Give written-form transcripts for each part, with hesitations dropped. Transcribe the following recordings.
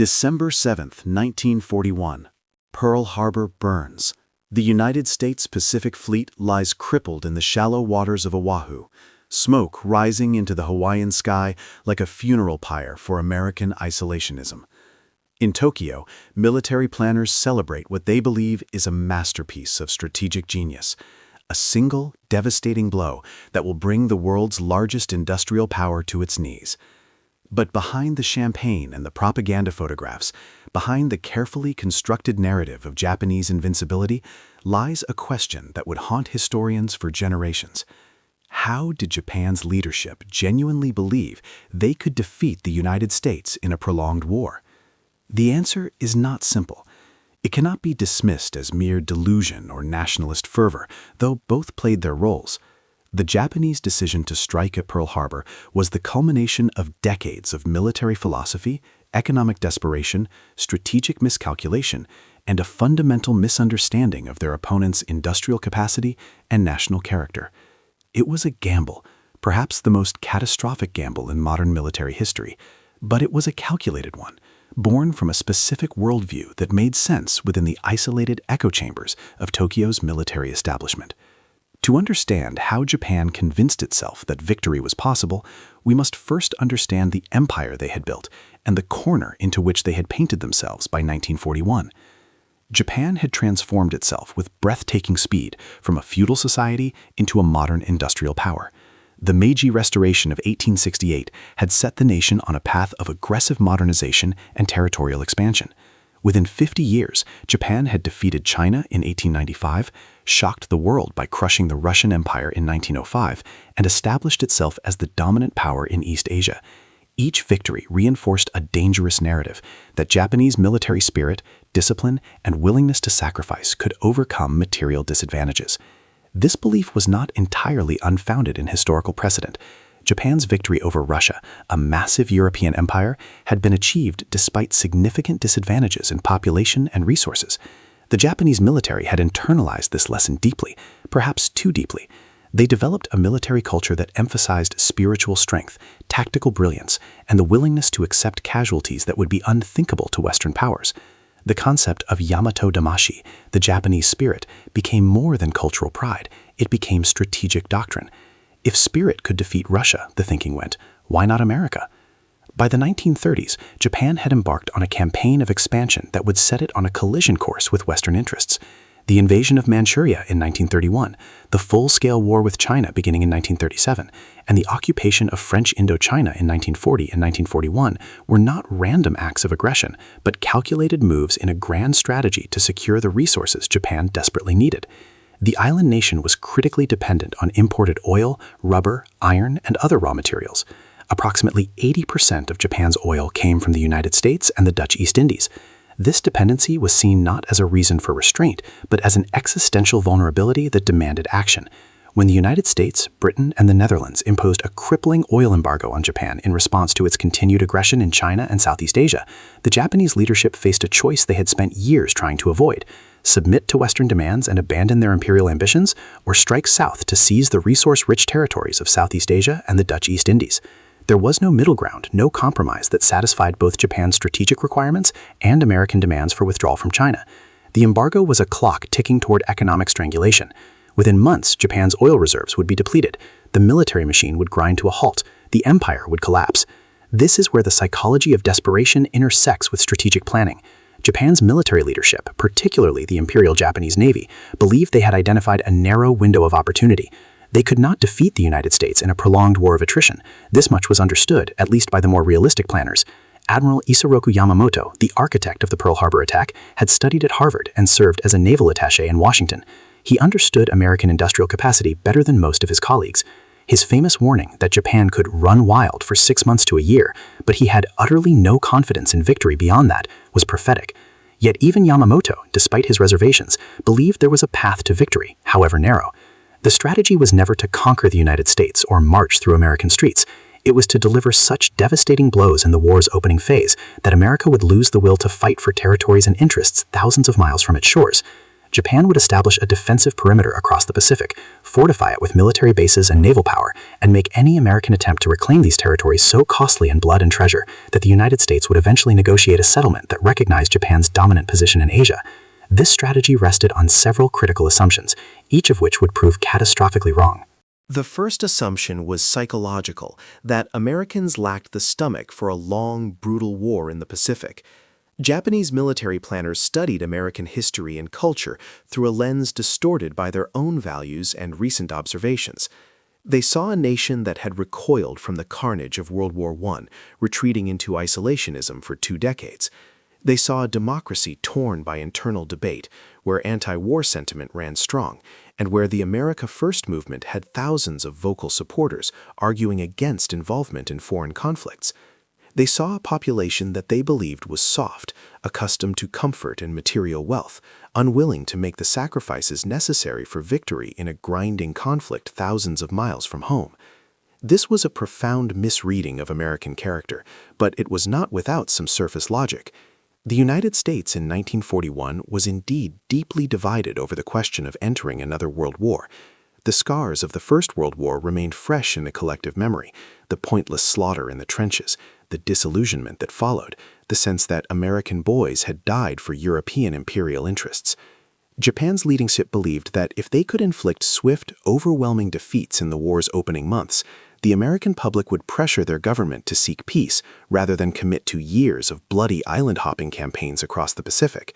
December 7, 1941. Pearl Harbor burns. The United States Pacific Fleet lies crippled in the shallow waters of Oahu, smoke rising into the Hawaiian sky like a funeral pyre for American isolationism. In Tokyo, military planners celebrate what they believe is a masterpiece of strategic genius, a single, devastating blow that will bring the world's largest industrial power to its knees. But behind the champagne and the propaganda photographs, behind the carefully constructed narrative of Japanese invincibility, lies a question that would haunt historians for generations. How did Japan's leadership genuinely believe they could defeat the United States in a prolonged war? The answer is not simple. It cannot be dismissed as mere delusion or nationalist fervor, though both played their roles. The Japanese decision to strike at Pearl Harbor was the culmination of decades of military philosophy, economic desperation, strategic miscalculation, and a fundamental misunderstanding of their opponent's industrial capacity and national character. It was a gamble, perhaps the most catastrophic gamble in modern military history, but it was a calculated one, born from a specific worldview that made sense within the isolated echo chambers of Tokyo's military establishment. To understand how Japan convinced itself that victory was possible, we must first understand the empire they had built and the corner into which they had painted themselves by 1941. Japan had transformed itself with breathtaking speed from a feudal society into a modern industrial power. The Meiji Restoration of 1868 had set the nation on a path of aggressive modernization and territorial expansion. Within 50 years, Japan had defeated China in 1895, shocked the world by crushing the Russian Empire in 1905, and established itself as the dominant power in East Asia. Each victory reinforced a dangerous narrative that Japanese military spirit, discipline, and willingness to sacrifice could overcome material disadvantages. This belief was not entirely unfounded in historical precedent. Japan's victory over Russia, a massive European empire, had been achieved despite significant disadvantages in population and resources. The Japanese military had internalized this lesson deeply, perhaps too deeply. They developed a military culture that emphasized spiritual strength, tactical brilliance, and the willingness to accept casualties that would be unthinkable to Western powers. The concept of Yamato Damashi, the Japanese spirit, became more than cultural pride. It became strategic doctrine. If spirit could defeat Russia, the thinking went, why not America? By the 1930s, Japan had embarked on a campaign of expansion that would set it on a collision course with Western interests. The invasion of Manchuria in 1931, the full-scale war with China beginning in 1937, and the occupation of French Indochina in 1940 and 1941 were not random acts of aggression, but calculated moves in a grand strategy to secure the resources Japan desperately needed. The island nation was critically dependent on imported oil, rubber, iron, and other raw materials. Approximately 80% of Japan's oil came from the United States and the Dutch East Indies. This dependency was seen not as a reason for restraint, but as an existential vulnerability that demanded action. When the United States, Britain, and the Netherlands imposed a crippling oil embargo on Japan in response to its continued aggression in China and Southeast Asia, the Japanese leadership faced a choice they had spent years trying to avoid: submit to Western demands and abandon their imperial ambitions, or strike south to seize the resource-rich territories of Southeast Asia and the Dutch East Indies. There was no middle ground, no compromise that satisfied both Japan's strategic requirements and American demands for withdrawal from China. The embargo was a clock ticking toward economic strangulation. Within months, Japan's oil reserves would be depleted. The military machine would grind to a halt. The empire would collapse. This is where the psychology of desperation intersects with strategic planning. Japan's military leadership, particularly the Imperial Japanese Navy, believed they had identified a narrow window of opportunity. They could not defeat the United States in a prolonged war of attrition. This much was understood, at least by the more realistic planners. Admiral Isoroku Yamamoto, the architect of the Pearl Harbor attack, had studied at Harvard and served as a naval attaché in Washington. He understood American industrial capacity better than most of his colleagues. His famous warning that Japan could run wild for 6 months to a year, but he had utterly no confidence in victory beyond that, was prophetic. Yet even Yamamoto, despite his reservations, believed there was a path to victory, however narrow. The strategy was never to conquer the United States or march through American streets. It was to deliver such devastating blows in the war's opening phase that America would lose the will to fight for territories and interests thousands of miles from its shores. Japan would establish a defensive perimeter across the Pacific, fortify it with military bases and naval power, and make any American attempt to reclaim these territories so costly in blood and treasure that the United States would eventually negotiate a settlement that recognized Japan's dominant position in Asia. This strategy rested on several critical assumptions, each of which would prove catastrophically wrong. The first assumption was psychological, that Americans lacked the stomach for a long, brutal war in the Pacific. Japanese military planners studied American history and culture through a lens distorted by their own values and recent observations. They saw a nation that had recoiled from the carnage of World War I, retreating into isolationism for 2 decades. They saw a democracy torn by internal debate, where anti-war sentiment ran strong, and where the America First movement had thousands of vocal supporters arguing against involvement in foreign conflicts. They saw a population that they believed was soft, accustomed to comfort and material wealth, unwilling to make the sacrifices necessary for victory in a grinding conflict thousands of miles from home. This was a profound misreading of American character, but it was not without some surface logic. The United States in 1941 was indeed deeply divided over the question of entering another world war. The scars of the First World War remained fresh in the collective memory, the pointless slaughter in the trenches, the disillusionment that followed, the sense that American boys had died for European imperial interests. Japan's leadership believed that if they could inflict swift, overwhelming defeats in the war's opening months, the American public would pressure their government to seek peace rather than commit to years of bloody island-hopping campaigns across the Pacific.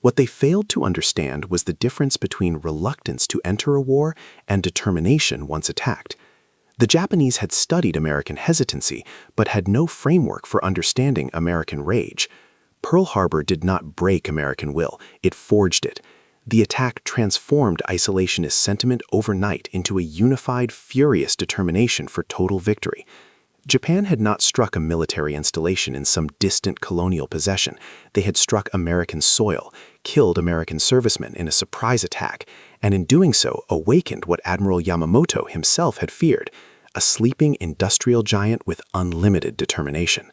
What they failed to understand was the difference between reluctance to enter a war and determination once attacked. The Japanese had studied American hesitancy, but had no framework for understanding American rage. Pearl Harbor did not break American will, it forged it. The attack transformed isolationist sentiment overnight into a unified, furious determination for total victory. Japan had not struck a military installation in some distant colonial possession. They had struck American soil, killed American servicemen in a surprise attack, and in doing so awakened what Admiral Yamamoto himself had feared, a sleeping industrial giant with unlimited determination.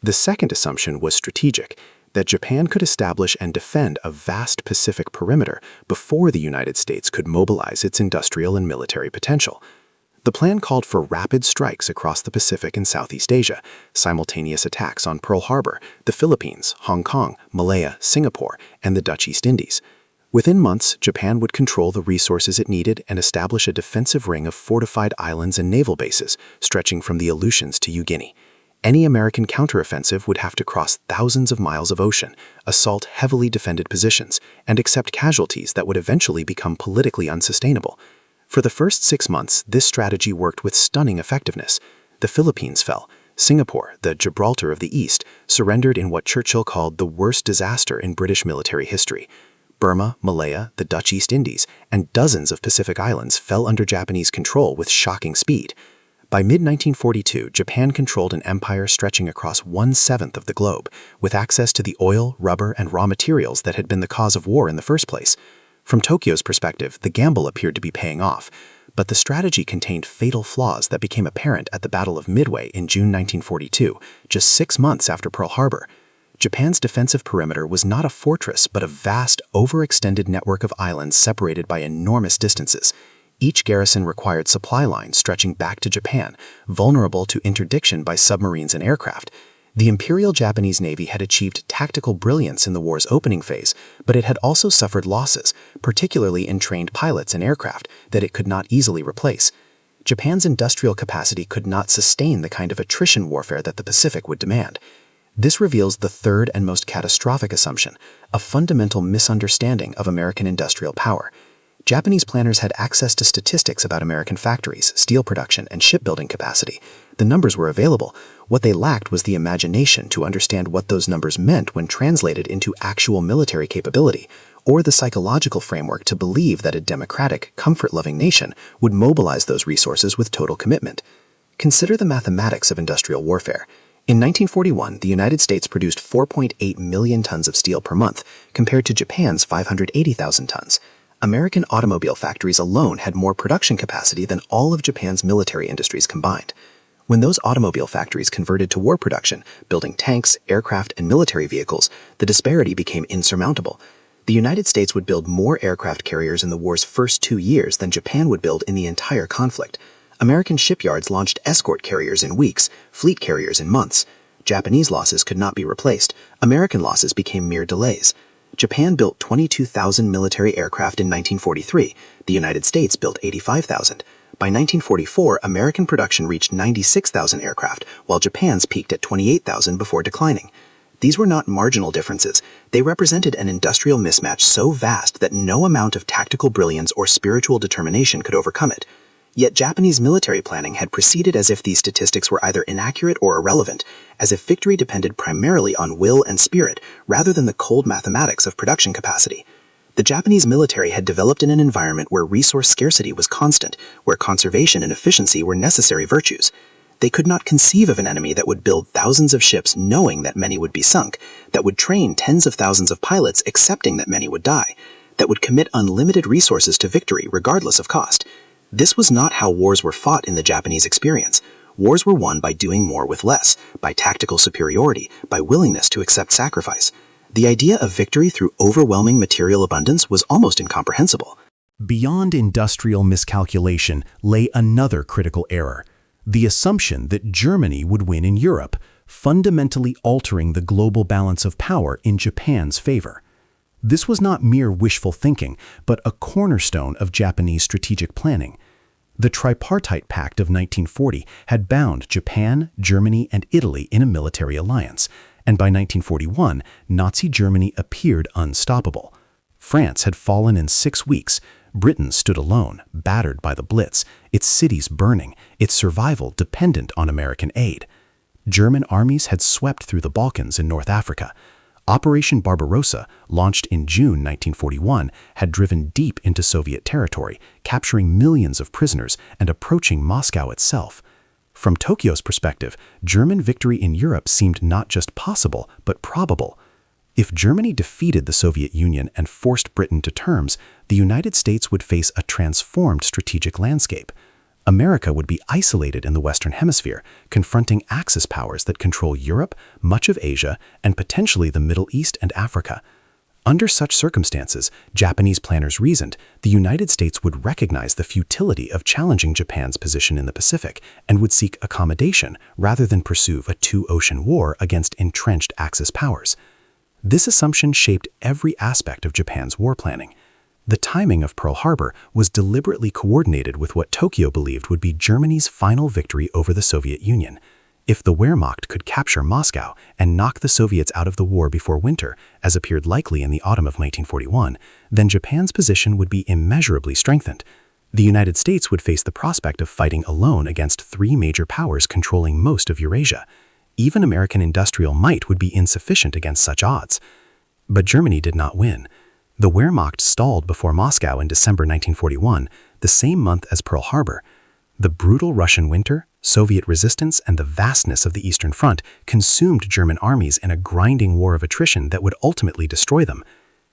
The second assumption was strategic, that Japan could establish and defend a vast Pacific perimeter before the United States could mobilize its industrial and military potential. The plan called for rapid strikes across the Pacific and Southeast Asia, simultaneous attacks on Pearl Harbor, the Philippines, Hong Kong, Malaya, Singapore, and the Dutch East Indies. Within months, Japan would control the resources it needed and establish a defensive ring of fortified islands and naval bases, stretching from the Aleutians to New Guinea. Any American counteroffensive would have to cross thousands of miles of ocean, assault heavily defended positions, and accept casualties that would eventually become politically unsustainable. For the first 6 months, this strategy worked with stunning effectiveness. The Philippines fell. Singapore, the Gibraltar of the East, surrendered in what Churchill called the worst disaster in British military history. Burma, Malaya, the Dutch East Indies, and dozens of Pacific islands fell under Japanese control with shocking speed. By mid-1942, Japan controlled an empire stretching across 1/7 of the globe, with access to the oil, rubber, and raw materials that had been the cause of war in the first place. From Tokyo's perspective, the gamble appeared to be paying off, but the strategy contained fatal flaws that became apparent at the Battle of Midway in June 1942, just 6 months after Pearl Harbor. Japan's defensive perimeter was not a fortress, but a vast, overextended network of islands separated by enormous distances. Each garrison required supply lines stretching back to Japan, vulnerable to interdiction by submarines and aircraft. The Imperial Japanese Navy had achieved tactical brilliance in the war's opening phase, but it had also suffered losses, particularly in trained pilots and aircraft, that it could not easily replace. Japan's industrial capacity could not sustain the kind of attrition warfare that the Pacific would demand. This reveals the third and most catastrophic assumption, a fundamental misunderstanding of American industrial power. Japanese planners had access to statistics about American factories, steel production, and shipbuilding capacity. The numbers were available. What they lacked was the imagination to understand what those numbers meant when translated into actual military capability, or the psychological framework to believe that a democratic, comfort-loving nation would mobilize those resources with total commitment. Consider the mathematics of industrial warfare. In 1941, the United States produced 4.8 million tons of steel per month, compared to Japan's 580,000 tons. American automobile factories alone had more production capacity than all of Japan's military industries combined. When those automobile factories converted to war production, building tanks, aircraft, and military vehicles, the disparity became insurmountable. The United States would build more aircraft carriers in the war's first 2 years than Japan would build in the entire conflict. American shipyards launched escort carriers in weeks, fleet carriers in months. Japanese losses could not be replaced. American losses became mere delays. Japan built 22,000 military aircraft in 1943. The United States built 85,000. By 1944, American production reached 96,000 aircraft, while Japan's peaked at 28,000 before declining. These were not marginal differences. They represented an industrial mismatch so vast that no amount of tactical brilliance or spiritual determination could overcome it. Yet Japanese military planning had proceeded as if these statistics were either inaccurate or irrelevant, as if victory depended primarily on will and spirit rather than the cold mathematics of production capacity. The Japanese military had developed in an environment where resource scarcity was constant, where conservation and efficiency were necessary virtues. They could not conceive of an enemy that would build thousands of ships knowing that many would be sunk, that would train tens of thousands of pilots accepting that many would die, that would commit unlimited resources to victory regardless of cost. This was not how wars were fought in the Japanese experience. Wars were won by doing more with less, by tactical superiority, by willingness to accept sacrifice. The idea of victory through overwhelming material abundance was almost incomprehensible. Beyond industrial miscalculation lay another critical error: the assumption that Germany would win in Europe, fundamentally altering the global balance of power in Japan's favor. This was not mere wishful thinking, but a cornerstone of Japanese strategic planning. The Tripartite Pact of 1940 had bound Japan, Germany, and Italy in a military alliance, and by 1941, Nazi Germany appeared unstoppable. France had fallen in 6 weeks. Britain stood alone, battered by the Blitz, its cities burning, its survival dependent on American aid. German armies had swept through the Balkans and North Africa. Operation Barbarossa, launched in June 1941, had driven deep into Soviet territory, capturing millions of prisoners and approaching Moscow itself. From Tokyo's perspective, German victory in Europe seemed not just possible, but probable. If Germany defeated the Soviet Union and forced Britain to terms, the United States would face a transformed strategic landscape. America would be isolated in the Western Hemisphere, confronting Axis powers that control Europe, much of Asia, and potentially the Middle East and Africa. Under such circumstances, Japanese planners reasoned, the United States would recognize the futility of challenging Japan's position in the Pacific and would seek accommodation rather than pursue a two-ocean war against entrenched Axis powers. This assumption shaped every aspect of Japan's war planning. The timing of Pearl Harbor was deliberately coordinated with what Tokyo believed would be Germany's final victory over the Soviet Union. If the Wehrmacht could capture Moscow and knock the Soviets out of the war before winter, as appeared likely in the autumn of 1941, then Japan's position would be immeasurably strengthened. The United States would face the prospect of fighting alone against 3 major powers controlling most of Eurasia. Even American industrial might would be insufficient against such odds. But Germany did not win. The Wehrmacht stalled before Moscow in December 1941, the same month as Pearl Harbor. The brutal Russian winter, Soviet resistance, and the vastness of the Eastern Front consumed German armies in a grinding war of attrition that would ultimately destroy them.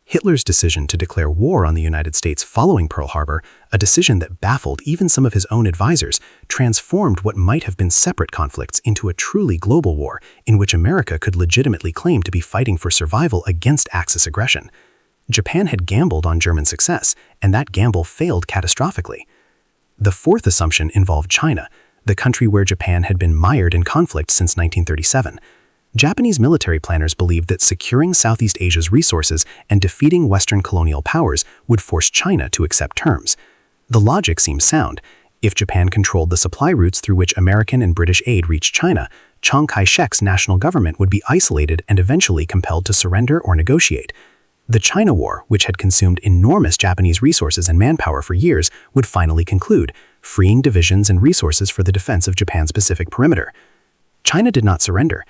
Hitler's decision to declare war on the United States following Pearl Harbor, a decision that baffled even some of his own advisors, transformed what might have been separate conflicts into a truly global war in which America could legitimately claim to be fighting for survival against Axis aggression. Japan had gambled on German success, and that gamble failed catastrophically. The fourth assumption involved China, the country where Japan had been mired in conflict since 1937. Japanese military planners believed that securing Southeast Asia's resources and defeating Western colonial powers would force China to accept terms. The logic seemed sound. If Japan controlled the supply routes through which American and British aid reached China, Chiang Kai-shek's national government would be isolated and eventually compelled to surrender or negotiate. The China War, which had consumed enormous Japanese resources and manpower for years, would finally conclude, freeing divisions and resources for the defense of Japan's Pacific perimeter. China did not surrender.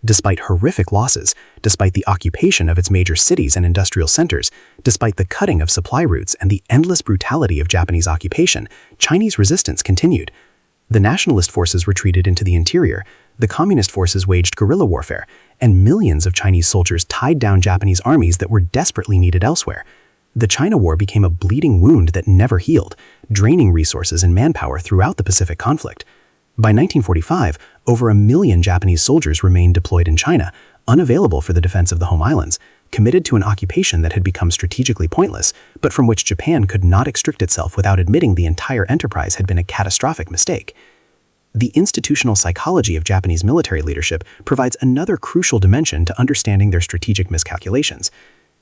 Despite horrific losses, despite the occupation of its major cities and industrial centers, despite the cutting of supply routes and the endless brutality of Japanese occupation, Chinese resistance continued. The nationalist forces retreated into the interior, the communist forces waged guerrilla warfare, and millions of Chinese soldiers tied down Japanese armies that were desperately needed elsewhere. The China War became a bleeding wound that never healed, draining resources and manpower throughout the Pacific conflict. By 1945, over 1 million Japanese soldiers remained deployed in China, unavailable for the defense of the home islands. committed to an occupation that had become strategically pointless, but from which Japan could not extract itself without admitting the entire enterprise had been a catastrophic mistake. The institutional psychology of Japanese military leadership provides another crucial dimension to understanding their strategic miscalculations.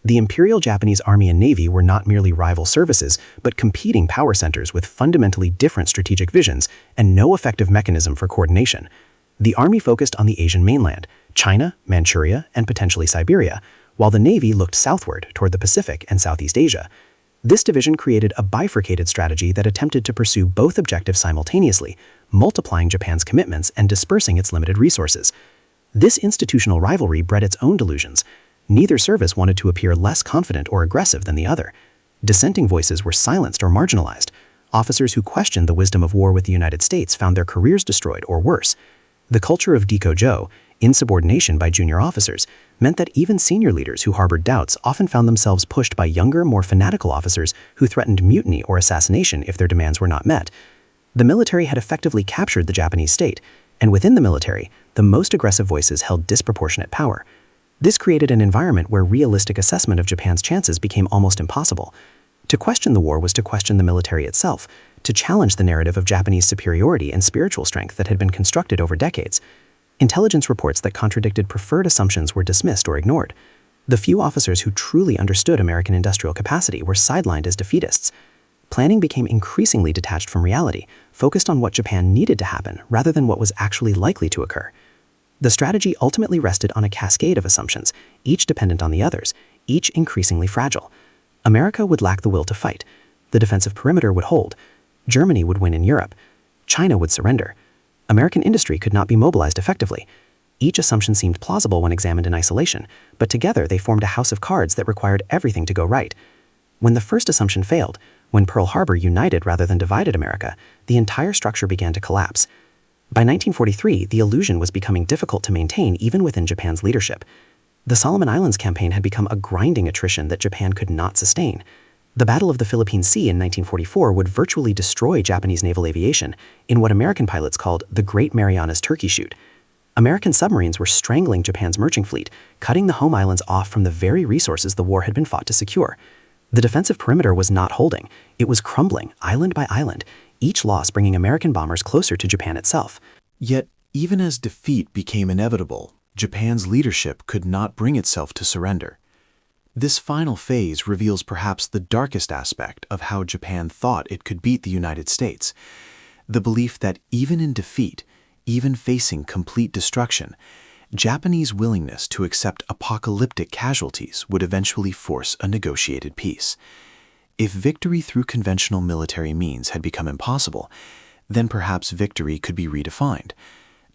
The Imperial Japanese Army and Navy were not merely rival services, but competing power centers with fundamentally different strategic visions and no effective mechanism for coordination. The Army focused on the Asian mainland, China, Manchuria, and potentially Siberia, while the Navy looked southward toward the Pacific and Southeast Asia. This division created a bifurcated strategy that attempted to pursue both objectives simultaneously, multiplying Japan's commitments and dispersing its limited resources. This institutional rivalry bred its own delusions. Neither service wanted to appear less confident or aggressive than the other. Dissenting voices were silenced or marginalized. Officers who questioned the wisdom of war with the United States found their careers destroyed or worse. The culture of Dikojo, insubordination by junior officers, meant that even senior leaders who harbored doubts often found themselves pushed by younger, more fanatical officers who threatened mutiny or assassination if their demands were not met. The military had effectively captured the Japanese state, and within the military, the most aggressive voices held disproportionate power. This created an environment where realistic assessment of Japan's chances became almost impossible. To question the war was to question the military itself, to challenge the narrative of Japanese superiority and spiritual strength that had been constructed over decades. Intelligence reports that contradicted preferred assumptions were dismissed or ignored. The few officers who truly understood American industrial capacity were sidelined as defeatists. Planning became increasingly detached from reality, focused on what Japan needed to happen rather than what was actually likely to occur. The strategy ultimately rested on a cascade of assumptions, each dependent on the others, each increasingly fragile. America would lack the will to fight. The defensive perimeter would hold. Germany would win in Europe. China would surrender. American industry could not be mobilized effectively. Each assumption seemed plausible when examined in isolation, but together they formed a house of cards that required everything to go right. When the first assumption failed, when Pearl Harbor united rather than divided America, the entire structure began to collapse. By 1943, the illusion was becoming difficult to maintain even within Japan's leadership. The Solomon Islands campaign had become a grinding attrition that Japan could not sustain. The Battle of the Philippine Sea in 1944 would virtually destroy Japanese naval aviation in what American pilots called the Great Marianas Turkey Shoot. American submarines were strangling Japan's merchant fleet, cutting the home islands off from the very resources the war had been fought to secure. The defensive perimeter was not holding. It was crumbling, island by island, each loss bringing American bombers closer to Japan itself. Yet, even as defeat became inevitable, Japan's leadership could not bring itself to surrender. This final phase reveals perhaps the darkest aspect of how Japan thought it could beat the United States. The belief that even in defeat, even facing complete destruction, Japanese willingness to accept apocalyptic casualties would eventually force a negotiated peace. If victory through conventional military means had become impossible, then perhaps victory could be redefined,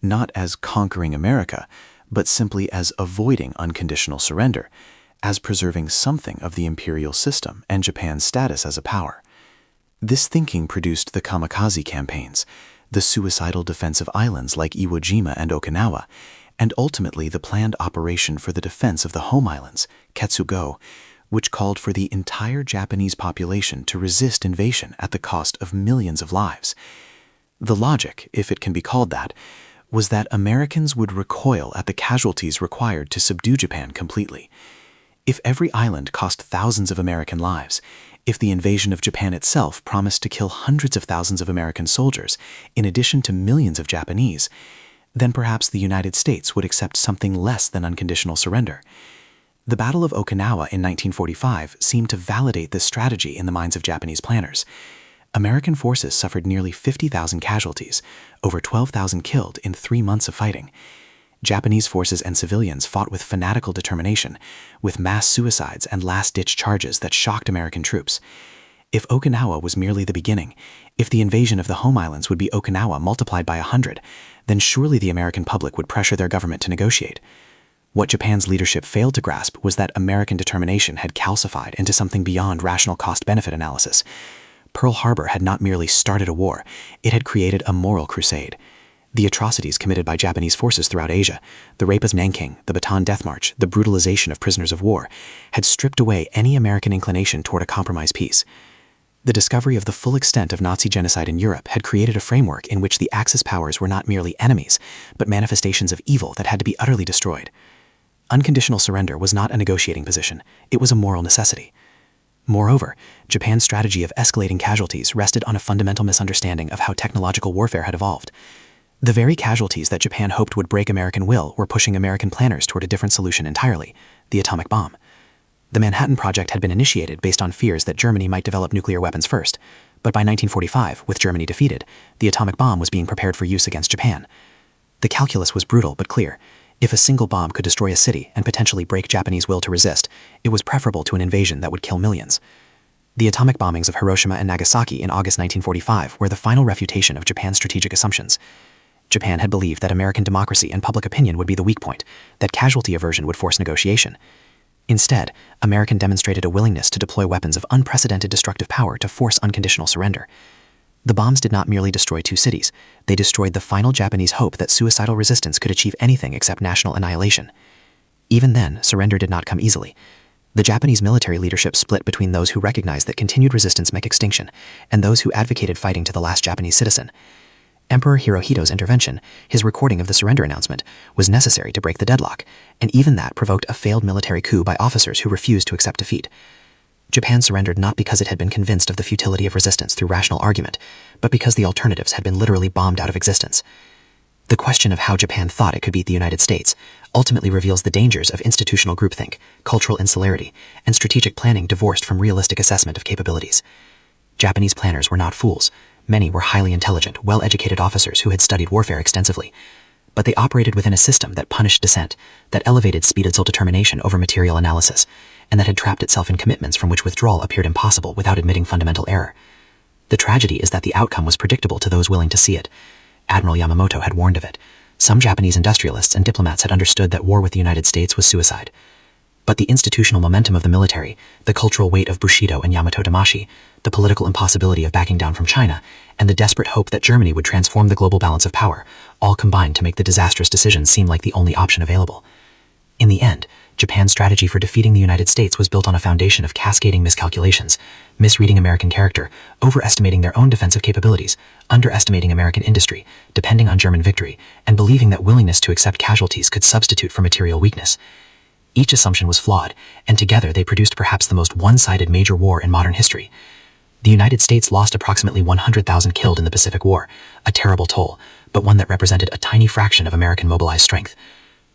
not as conquering America, but simply as avoiding unconditional surrender, as preserving something of the imperial system and Japan's status as a power. This thinking produced the kamikaze campaigns, the suicidal defensive islands like Iwo Jima and Okinawa, and ultimately the planned operation for the defense of the home islands, Ketsugo, which called for the entire Japanese population to resist invasion at the cost of millions of lives. The logic, if it can be called that, was that Americans would recoil at the casualties required to subdue Japan completely. If every island cost thousands of American lives, if the invasion of Japan itself promised to kill hundreds of thousands of American soldiers, in addition to millions of Japanese, then perhaps the United States would accept something less than unconditional surrender. The Battle of Okinawa in 1945 seemed to validate this strategy in the minds of Japanese planners. American forces suffered nearly 50,000 casualties, over 12,000 killed in 3 months of fighting. Japanese forces and civilians fought with fanatical determination, with mass suicides and last-ditch charges that shocked American troops. If Okinawa was merely the beginning, if the invasion of the home islands would be Okinawa multiplied by 100, then surely the American public would pressure their government to negotiate. What Japan's leadership failed to grasp was that American determination had calcified into something beyond rational cost-benefit analysis. Pearl Harbor had not merely started a war, it had created a moral crusade. The atrocities committed by Japanese forces throughout Asia, the rape of Nanking, the Bataan Death March, the brutalization of prisoners of war, had stripped away any American inclination toward a compromise peace. The discovery of the full extent of Nazi genocide in Europe had created a framework in which the Axis powers were not merely enemies, but manifestations of evil that had to be utterly destroyed. Unconditional surrender was not a negotiating position, it was a moral necessity. Moreover, Japan's strategy of escalating casualties rested on a fundamental misunderstanding of how technological warfare had evolved. The very casualties that Japan hoped would break American will were pushing American planners toward a different solution entirely: the atomic bomb. The Manhattan Project had been initiated based on fears that Germany might develop nuclear weapons first, but by 1945, with Germany defeated, the atomic bomb was being prepared for use against Japan. The calculus was brutal but clear. If a single bomb could destroy a city and potentially break Japanese will to resist, it was preferable to an invasion that would kill millions. The atomic bombings of Hiroshima and Nagasaki in August 1945 were the final refutation of Japan's strategic assumptions. Japan had believed that American democracy and public opinion would be the weak point, that casualty aversion would force negotiation. Instead, America demonstrated a willingness to deploy weapons of unprecedented destructive power to force unconditional surrender. The bombs did not merely destroy two cities, they destroyed the final Japanese hope that suicidal resistance could achieve anything except national annihilation. Even then, surrender did not come easily. The Japanese military leadership split between those who recognized that continued resistance meant extinction, and those who advocated fighting to the last Japanese citizen. Emperor Hirohito's intervention, his recording of the surrender announcement, was necessary to break the deadlock, and even that provoked a failed military coup by officers who refused to accept defeat. Japan surrendered not because it had been convinced of the futility of resistance through rational argument, but because the alternatives had been literally bombed out of existence. The question of how Japan thought it could beat the United States ultimately reveals the dangers of institutional groupthink, cultural insularity, and strategic planning divorced from realistic assessment of capabilities. Japanese planners were not fools. Many were highly intelligent, well-educated officers who had studied warfare extensively. But they operated within a system that punished dissent, that elevated speed-until determination over material analysis, and that had trapped itself in commitments from which withdrawal appeared impossible without admitting fundamental error. The tragedy is that the outcome was predictable to those willing to see it. Admiral Yamamoto had warned of it. Some Japanese industrialists and diplomats had understood that war with the United States was suicide. But the institutional momentum of the military, the cultural weight of Bushido and Yamato Damashi, the political impossibility of backing down from China, and the desperate hope that Germany would transform the global balance of power, all combined to make the disastrous decision seem like the only option available. In the end, Japan's strategy for defeating the United States was built on a foundation of cascading miscalculations, misreading American character, overestimating their own defensive capabilities, underestimating American industry, depending on German victory, and believing that willingness to accept casualties could substitute for material weakness. Each assumption was flawed, and together they produced perhaps the most one-sided major war in modern history. The United States lost approximately 100,000 killed in the Pacific War, a terrible toll, but one that represented a tiny fraction of American mobilized strength.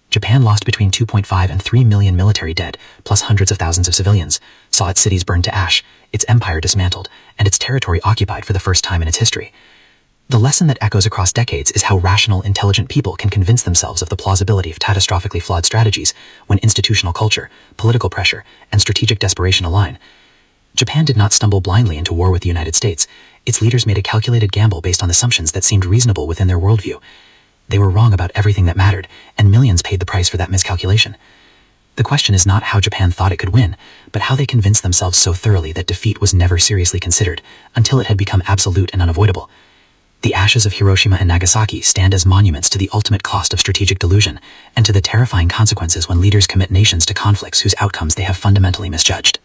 Japan lost between 2.5 and 3 million military dead, plus hundreds of thousands of civilians, saw its cities burned to ash, its empire dismantled, and its territory occupied for the first time in its history. The lesson that echoes across decades is how rational, intelligent people can convince themselves of the plausibility of catastrophically flawed strategies when institutional culture, political pressure, and strategic desperation align. Japan did not stumble blindly into war with the United States. Its leaders made a calculated gamble based on assumptions that seemed reasonable within their worldview. They were wrong about everything that mattered, and millions paid the price for that miscalculation. The question is not how Japan thought it could win, but how they convinced themselves so thoroughly that defeat was never seriously considered, until it had become absolute and unavoidable. The ashes of Hiroshima and Nagasaki stand as monuments to the ultimate cost of strategic delusion, and to the terrifying consequences when leaders commit nations to conflicts whose outcomes they have fundamentally misjudged.